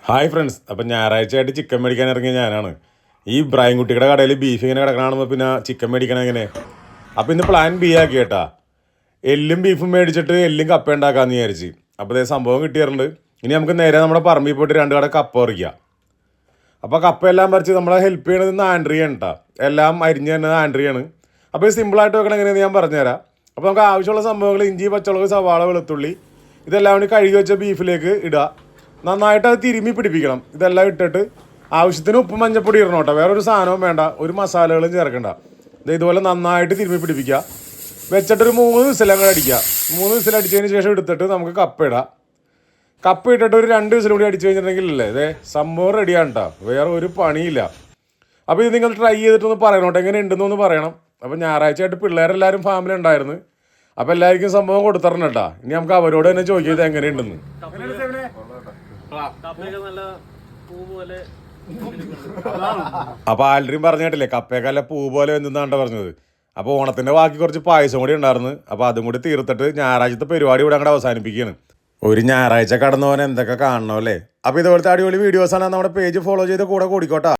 Hi friends, അപ്പം ഞായറാഴ്ചയായിട്ട് chicken മേടിക്കാൻ ഇറങ്ങിയ ഞാനാണ്. ഈ ബ്രായം കുട്ടിയുടെ കടയിൽ ബീഫ് ഇങ്ങനെ കിടക്കണമെന്ന് പിന്നെ ചിക്കൻ മേടിക്കണം എങ്ങനെ. അപ്പോൾ ഇന്ന് പ്ലാൻ ബി ആക്കി കേട്ടാ. എല്ലും ബീഫും മേടിച്ചിട്ട് എല്ലും കപ്പ ഉണ്ടാക്കാമെന്ന് വിചാരിച്ച്. അപ്പോൾ ഇതേ സംഭവം കിട്ടിയിട്ടുണ്ട്. ഇനി നമുക്ക് നേരെ നമ്മുടെ പറമ്പിൽ പോയിട്ട് 2 കട കപ്പ പറിക്കാം. അപ്പോൾ കപ്പ എല്ലാം പറിച്ച് നമ്മളെ ഹെൽപ്പ് ചെയ്യണത് ആൻഡ്രിയാണ് കേട്ടോ. എല്ലാം അരിഞ്ഞ് തന്നത് ആൻഡ്രിയാണ്. അപ്പോൾ ഇത് സിമ്പിളായിട്ട് വെക്കണം എങ്ങനെയെന്ന് ഞാൻ പറഞ്ഞുതരാം. അപ്പോൾ നമുക്ക് ആവശ്യമുള്ള സംഭവങ്ങൾ ഇഞ്ചി, പച്ചമുളക്, സവാള, വെളുത്തുള്ളി ഇതെല്ലാം കൂടി കഴുകി വെച്ച ബീഫിലേക്ക് ഇടുക. നന്നായിട്ട് അത് തിരുമ്മി പിടിപ്പിക്കണം. ഇതെല്ലാം ഇട്ടിട്ട് ആവശ്യത്തിന് ഉപ്പ് മഞ്ഞപ്പൊടി ഇടണം കേട്ടോ. വേറൊരു സാധനവും വേണ്ട, ഒരു മസാലകളും ചേർക്കണ്ട. ഇതുപോലെ നന്നായിട്ട് തിരുമ്മി പിടിപ്പിക്കുക. വെച്ചിട്ടൊരു 3 വിസിലങ്ങ് അടിക്കുക. 3 വിസിലടിച്ചതിന് ശേഷം എടുത്തിട്ട് നമുക്ക് കപ്പ ഇടാം. കപ്പ ഇട്ടിട്ട് ഒരു 2 വിസിലും കൂടി അടിച്ചു കഴിഞ്ഞിട്ടുണ്ടെങ്കിൽ അല്ലേ ഇതേ സംഭവം റെഡിയാണ് കേട്ടോ. വേറെ ഒരു പണിയില്ല. അപ്പോൾ ഇത് നിങ്ങൾ ട്രൈ ചെയ്തിട്ടൊന്ന് പറയണം കേട്ടോ, എങ്ങനെ ഉണ്ടെന്നൊന്ന് പറയണം. അപ്പോൾ ഞായറാഴ്ചയായിട്ട് പിള്ളേരെല്ലാവരും ഫാമിലി ഉണ്ടായിരുന്നു. അപ്പോൾ എല്ലാവർക്കും സംഭവം കൊടുത്തരണം കേട്ടോ. ഇനി നമുക്ക് അവരോട് തന്നെ ചോദിക്കുന്നത് എങ്ങനെയുണ്ടെന്ന്. അപ്പൊ ആൽഡ്രീം പറഞ്ഞു കേട്ടില്ലേ, കപ്പയൊക്കെ അല്ല പൂ പോലെ വെന്താണ്ട പറഞ്ഞത്. അപ്പോൾ ഓണത്തിന്റെ ബാക്കി കുറച്ച് പായസം കൂടി ഉണ്ടായിരുന്നു. അപ്പോൾ അതും കൂടി തീർത്തിട്ട് ഞായറാഴ്ചത്തെ പരിപാടി ഇവിടെ അങ്ങോട്ട് അവസാനിപ്പിക്കുകയാണ്. ഒരു ഞായറാഴ്ച കടന്നു പോകാൻ എന്തൊക്കെ കാണണമല്ലേ. അപ്പോൾ ഇതുപോലത്തെ അടിപൊളി വീഡിയോസാണ് നമ്മുടെ പേജ് ഫോളോ ചെയ്ത് കൂടെ കൂടിക്കോട്ടാ.